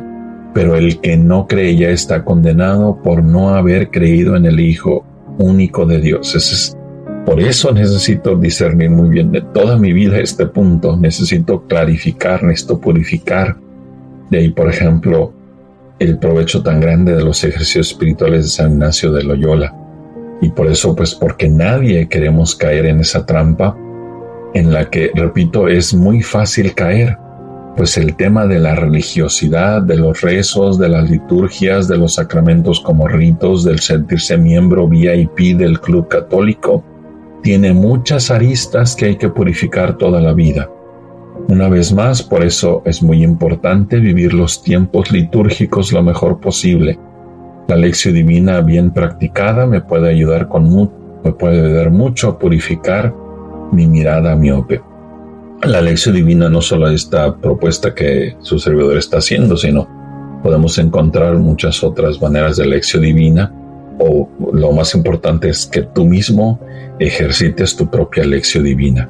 pero el que no cree ya está condenado por no haber creído en el Hijo único de Dios. Por eso necesito discernir muy bien de toda mi vida este punto, necesito clarificar, necesito purificar. De ahí, por ejemplo, el provecho tan grande de los ejercicios espirituales de San Ignacio de Loyola. Y por eso, pues porque nadie queremos caer en esa trampa en la que, repito, es muy fácil caer, pues el tema de la religiosidad, de los rezos, de las liturgias, de los sacramentos como ritos, del sentirse miembro VIP del club católico, tiene muchas aristas que hay que purificar toda la vida. Una vez más, por eso es muy importante vivir los tiempos litúrgicos lo mejor posible. La Lección Divina bien practicada me puede ayudar mucho a purificar mi mirada miope. La Lección Divina no solo esta propuesta que su servidor está haciendo, sino podemos encontrar muchas otras maneras de Lección Divina o lo más importante es que tú mismo ejercites tu propia lección divina.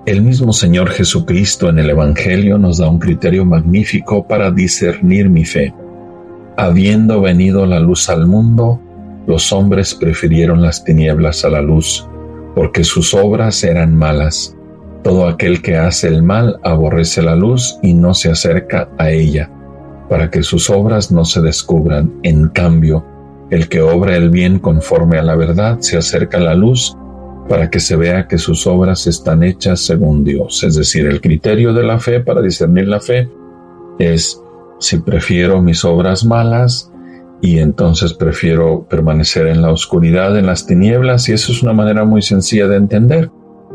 El mismo Señor Jesucristo en el Evangelio nos da un criterio magnífico para discernir mi fe. Habiendo venido la luz al mundo, los hombres prefirieron las tinieblas a la luz, porque sus obras eran malas. Todo aquel que hace el mal aborrece la luz y no se acerca a ella, para que sus obras no se descubran. En cambio, el que obra el bien conforme a la verdad se acerca a la luz, para que se vea que sus obras están hechas según Dios. Es decir, el criterio de la fe para discernir la fe es si prefiero mis obras malas y entonces prefiero permanecer en la oscuridad, en las tinieblas, y eso es una manera muy sencilla de entender.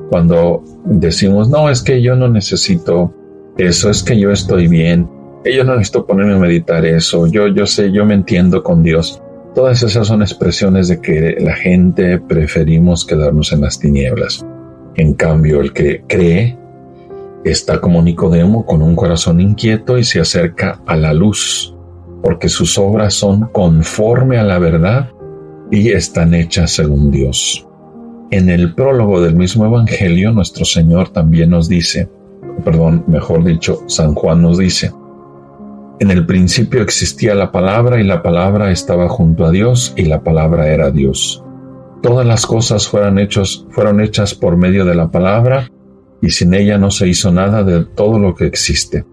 Cuando decimos, no, es que yo no necesito eso, es que yo estoy bien, yo no necesito ponerme a meditar eso, yo sé, yo me entiendo con Dios. Todas esas son expresiones de que la gente preferimos quedarnos en las tinieblas. En cambio, el que cree está como Nicodemo con un corazón inquieto y se acerca a la luz, porque sus obras son conforme a la verdad y están hechas según Dios. En el prólogo del mismo Evangelio, nuestro Señor también nos dice, San Juan nos dice: en el principio existía la palabra y la palabra estaba junto a Dios y la palabra era Dios. Todas las cosas fueron hechas por medio de la palabra y sin ella no se hizo nada de todo lo que existe.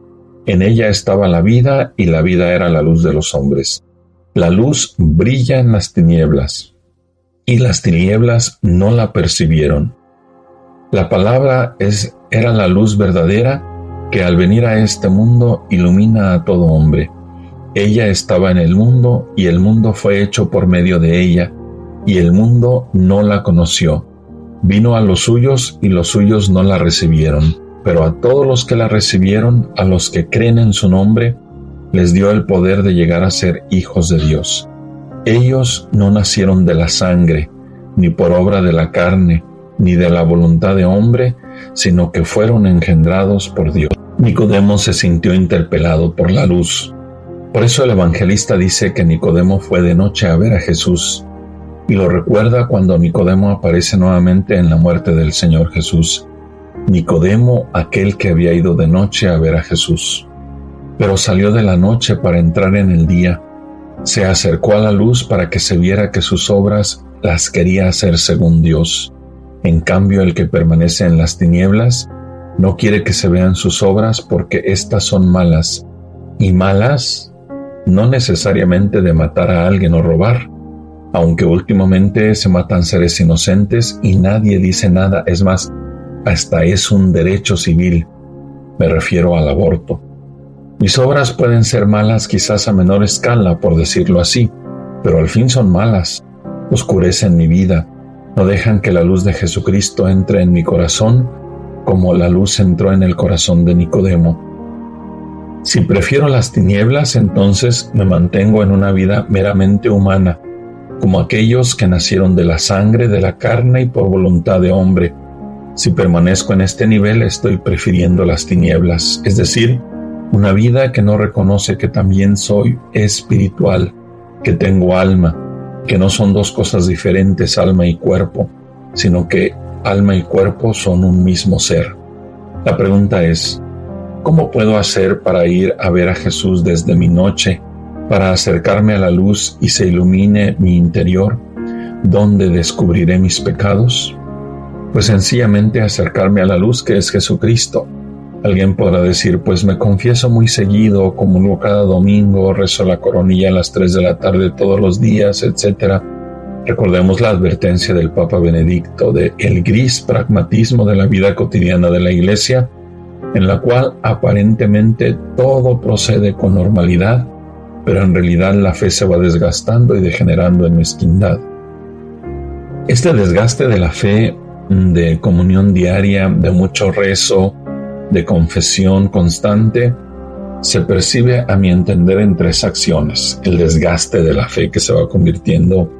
En ella estaba la vida y la vida era la luz de los hombres. La luz brilla en las tinieblas y las tinieblas no la percibieron. La palabra era la luz verdadera que al venir a este mundo ilumina a todo hombre. Ella estaba en el mundo y el mundo fue hecho por medio de ella, y el mundo no la conoció. Vino a los suyos y los suyos no la recibieron, pero a todos los que la recibieron, a los que creen en su nombre, les dio el poder de llegar a ser hijos de Dios. Ellos no nacieron de la sangre, ni por obra de la carne, ni de la voluntad de hombre, sino que fueron engendrados por Dios. Nicodemo se sintió interpelado por la luz. Por eso el evangelista dice que Nicodemo fue de noche a ver a Jesús, y lo recuerda cuando Nicodemo aparece nuevamente en la muerte del Señor Jesús. Nicodemo, aquel que había ido de noche a ver a Jesús, pero salió de la noche para entrar en el día. Se acercó a la luz para que se viera que sus obras las quería hacer según Dios. En cambio, el que permanece en las tinieblas no quiere que se vean sus obras porque éstas son malas. Y malas no necesariamente de matar a alguien o robar, aunque últimamente se matan seres inocentes y nadie dice nada. Es más, hasta es un derecho civil. Me refiero al aborto. Mis obras pueden ser malas quizás a menor escala, por decirlo así, pero al fin son malas. Oscurecen mi vida. No dejan que la luz de Jesucristo entre en mi corazón como la luz entró en el corazón de Nicodemo. Si prefiero las tinieblas, entonces me mantengo en una vida meramente humana, como aquellos que nacieron de la sangre, de la carne y por voluntad de hombre. Si permanezco en este nivel, estoy prefiriendo las tinieblas, es decir, una vida que no reconoce que también soy espiritual, que tengo alma, que no son dos cosas diferentes, alma y cuerpo, sino que alma y cuerpo son un mismo ser. La pregunta es, ¿cómo puedo hacer para ir a ver a Jesús desde mi noche, para acercarme a la luz y se ilumine mi interior, donde descubriré mis pecados? Pues sencillamente acercarme a la luz que es Jesucristo. Alguien podrá decir, pues me confieso muy seguido, comulgo cada domingo, rezo la coronilla a las 3 de la tarde todos los días, etc. Recordemos la advertencia del Papa Benedicto de el gris pragmatismo de la vida cotidiana de la Iglesia, en la cual aparentemente todo procede con normalidad, pero en realidad la fe se va desgastando y degenerando en mezquindad. Este desgaste de la fe, de comunión diaria, de mucho rezo, de confesión constante, se percibe a mi entender en 3 acciones. El desgaste de la fe que se va convirtiendo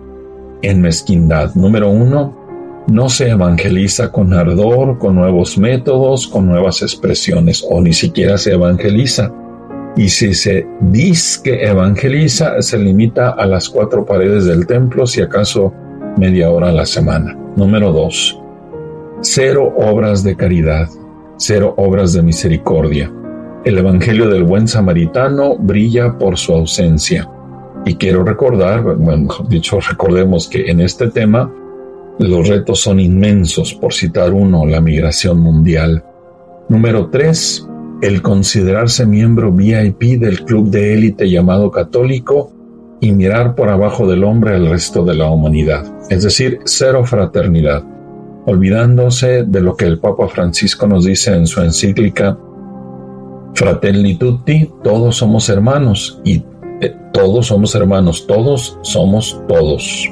en mezquindad. Número 1, no se evangeliza con ardor, con nuevos métodos, con nuevas expresiones, o ni siquiera se evangeliza. Y si se dice que evangeliza, se limita a las 4 paredes del templo, si acaso media hora a la semana. Número 2. 0 obras de caridad, 0 obras de misericordia. El Evangelio del Buen Samaritano brilla por su ausencia. Y quiero recordar, recordemos que en este tema los retos son inmensos. Por citar uno, la migración mundial. Número 3. El considerarse miembro VIP del club de élite llamado católico y mirar por abajo del hombre al resto de la humanidad. Es decir, 0 fraternidad. Olvidándose de lo que el Papa Francisco nos dice en su encíclica Fratelli Tutti, todos somos hermanos, y todos somos hermanos, todos somos todos.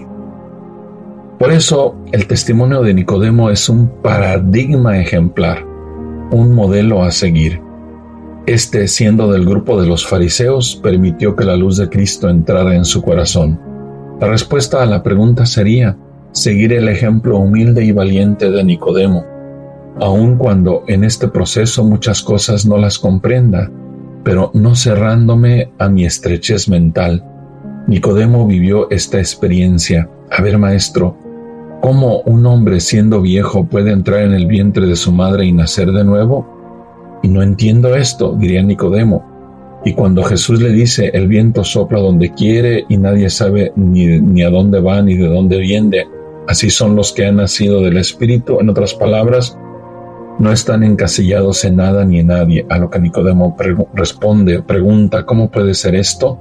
Por eso, el testimonio de Nicodemo es un paradigma ejemplar, un modelo a seguir. Este, siendo del grupo de los fariseos, permitió que la luz de Cristo entrara en su corazón. La respuesta a la pregunta sería seguir el ejemplo humilde y valiente de Nicodemo, aun cuando en este proceso muchas cosas no las comprenda, pero no cerrándome a mi estrechez mental. Nicodemo vivió esta experiencia. A ver, maestro, ¿cómo un hombre siendo viejo puede entrar en el vientre de su madre y nacer de nuevo? Y no entiendo esto, diría Nicodemo. Y cuando Jesús le dice, el viento sopla donde quiere y nadie sabe ni a dónde va ni de dónde viene, así son los que han nacido del Espíritu. En otras palabras, no están encasillados en nada ni en nadie. A lo que Nicodemo pregunta, ¿cómo puede ser esto?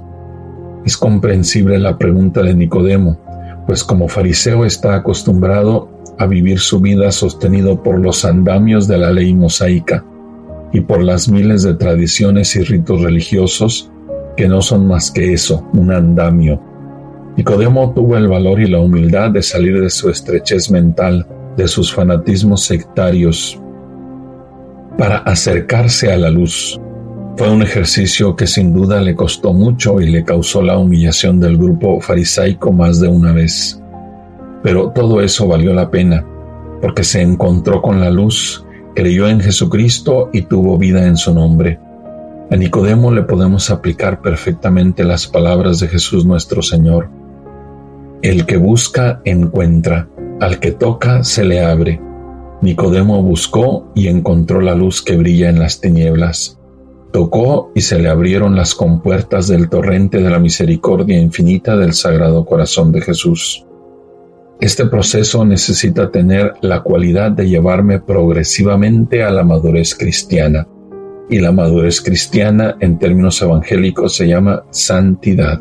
Es comprensible la pregunta de Nicodemo, pues como fariseo está acostumbrado a vivir su vida sostenido por los andamios de la ley mosaica y por las miles de tradiciones y ritos religiosos que no son más que eso, un andamio. Nicodemo tuvo el valor y la humildad de salir de su estrechez mental, de sus fanatismos sectarios, para acercarse a la luz. Fue un ejercicio que sin duda le costó mucho y le causó la humillación del grupo farisaico más de una vez. Pero todo eso valió la pena, porque se encontró con la luz, creyó en Jesucristo y tuvo vida en su nombre. A Nicodemo le podemos aplicar perfectamente las palabras de Jesús nuestro Señor. El que busca, encuentra. Al que toca, se le abre. Nicodemo buscó y encontró la luz que brilla en las tinieblas. Tocó y se le abrieron las compuertas del torrente de la misericordia infinita del Sagrado Corazón de Jesús. Este proceso necesita tener la cualidad de llevarme progresivamente a la madurez cristiana. Y la madurez cristiana, en términos evangélicos, se llama santidad.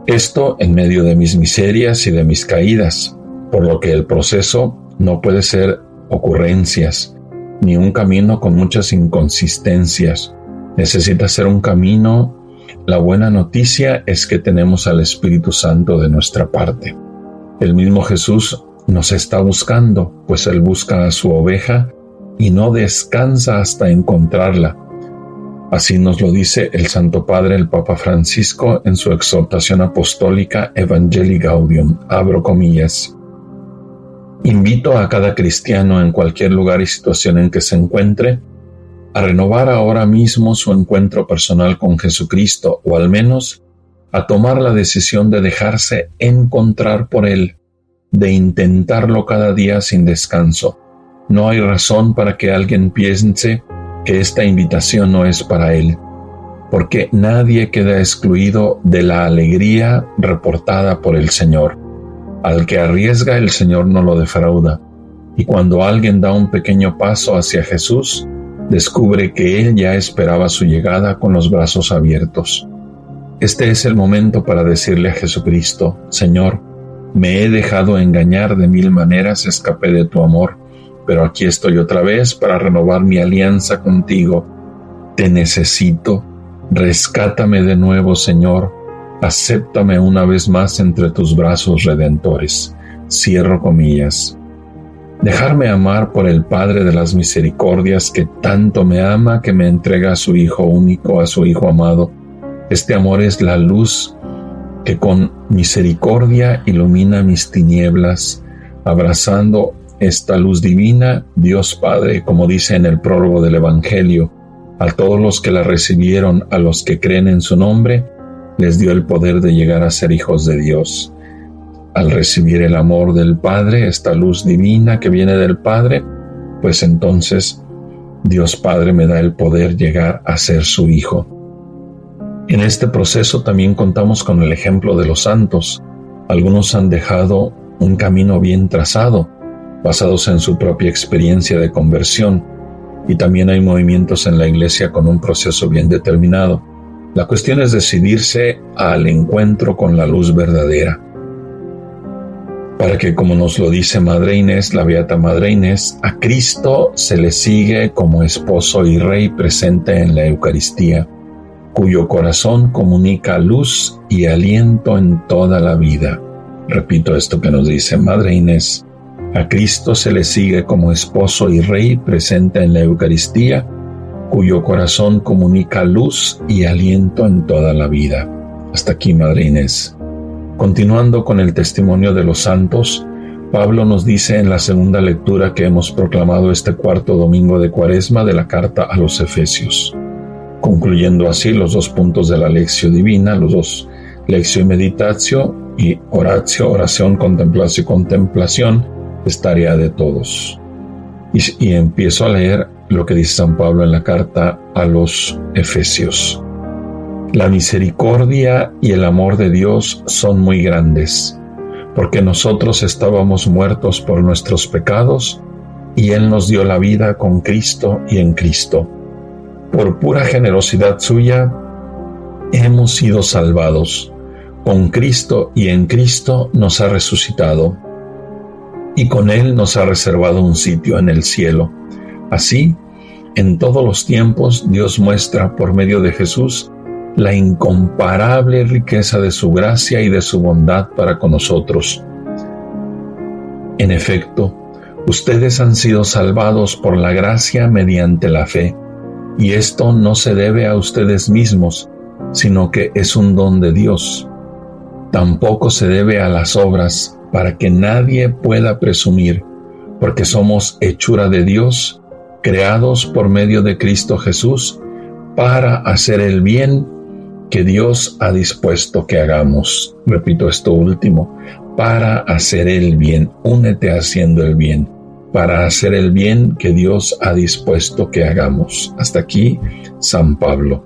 Esto en medio de mis miserias y de mis caídas, por lo que el proceso no puede ser ocurrencias, ni un camino con muchas inconsistencias. Necesita ser un camino. La buena noticia es que tenemos al Espíritu Santo de nuestra parte. El mismo Jesús nos está buscando, pues Él busca a su oveja y no descansa hasta encontrarla. Así nos lo dice el Santo Padre, el Papa Francisco, en su exhortación apostólica Evangelii Gaudium, abro comillas. Invito a cada cristiano en cualquier lugar y situación en que se encuentre a renovar ahora mismo su encuentro personal con Jesucristo, o al menos a tomar la decisión de dejarse encontrar por Él, de intentarlo cada día sin descanso. No hay razón para que alguien piense que esta invitación no es para él, porque nadie queda excluido de la alegría reportada por el Señor. Al que arriesga, el Señor no lo defrauda, y cuando alguien da un pequeño paso hacia Jesús, descubre que Él ya esperaba su llegada con los brazos abiertos. Este es el momento para decirle a Jesucristo: Señor, me he dejado engañar de 1000 maneras, escapé de tu amor, pero aquí estoy otra vez para renovar mi alianza contigo. Te necesito, rescátame de nuevo, Señor, acéptame una vez más entre tus brazos redentores. Cierro comillas. Dejarme amar por el Padre de las misericordias, que tanto me ama, que me entrega a su Hijo único, a su Hijo amado. Este amor es la luz que con misericordia ilumina mis tinieblas. Abrazando esta luz divina, Dios Padre, como dice en el prólogo del Evangelio, A todos los que la recibieron, a los que creen en su nombre, les dio el poder de llegar a ser hijos de Dios. Al recibir el amor del Padre, esta luz divina que viene del Padre, pues entonces Dios Padre me da el poder llegar a ser su hijo. En este proceso también contamos con el ejemplo de los santos. Algunos han dejado un camino bien trazado, basados en su propia experiencia de conversión, y también hay movimientos en la Iglesia con un proceso bien determinado. La cuestión es decidirse al encuentro con la luz verdadera, para que, como nos lo dice Madre Inés, la Beata Madre Inés, a Cristo se le sigue como esposo y Rey presente en la Eucaristía, cuyo corazón comunica luz y aliento en toda la vida. Repito esto que nos dice Madre Inés: a Cristo se le sigue como esposo y Rey presente en la Eucaristía, cuyo corazón comunica luz y aliento en toda la vida. Hasta aquí, Madre Inés. Continuando con el testimonio de los santos, Pablo nos dice en la segunda lectura que hemos proclamado este cuarto domingo de Cuaresma de la carta a los Efesios, concluyendo así los 2 puntos de la Lectio Divina, los 2, Lectio y Meditatio, y Oratio, oración, contemplación y contemplación, es tarea de todos. Y empiezo a leer lo que dice San Pablo en la carta a los Efesios. La misericordia y el amor de Dios son muy grandes, porque nosotros estábamos muertos por nuestros pecados, y Él nos dio la vida con Cristo y en Cristo. Por pura generosidad suya, hemos sido salvados. Con Cristo y en Cristo nos ha resucitado, y con Él nos ha reservado un sitio en el cielo. Así, en todos los tiempos, Dios muestra por medio de Jesús la incomparable riqueza de su gracia y de su bondad para con nosotros. En efecto, ustedes han sido salvados por la gracia mediante la fe, y esto no se debe a ustedes mismos, sino que es un don de Dios. Tampoco se debe a las obras, para que nadie pueda presumir, porque somos hechura de Dios, creados por medio de Cristo Jesús, para hacer el bien que Dios ha dispuesto que hagamos. Repito esto último: para hacer el bien. Únete haciendo el bien, para hacer el bien que Dios ha dispuesto que hagamos. Hasta aquí, San Pablo.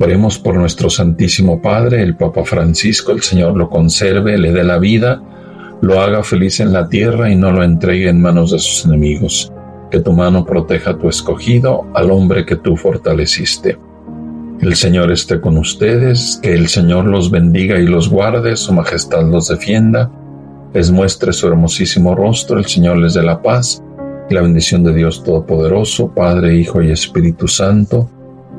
Oremos por nuestro Santísimo Padre, el Papa Francisco. El Señor lo conserve, le dé la vida, lo haga feliz en la tierra y no lo entregue en manos de sus enemigos. Que tu mano proteja a tu escogido, al hombre que tú fortaleciste. El Señor esté con ustedes, que el Señor los bendiga y los guarde, su majestad los defienda, les muestre su hermosísimo rostro, el Señor les dé la paz, y la bendición de Dios Todopoderoso, Padre, Hijo y Espíritu Santo,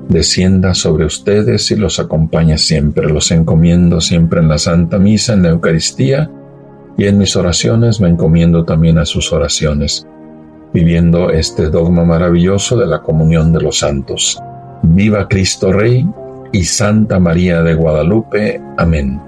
descienda sobre ustedes y los acompañe siempre. Los encomiendo siempre en la Santa Misa, en la Eucaristía, y en mis oraciones me encomiendo también a sus oraciones, viviendo este dogma maravilloso de la comunión de los santos. Viva Cristo Rey y Santa María de Guadalupe. Amén.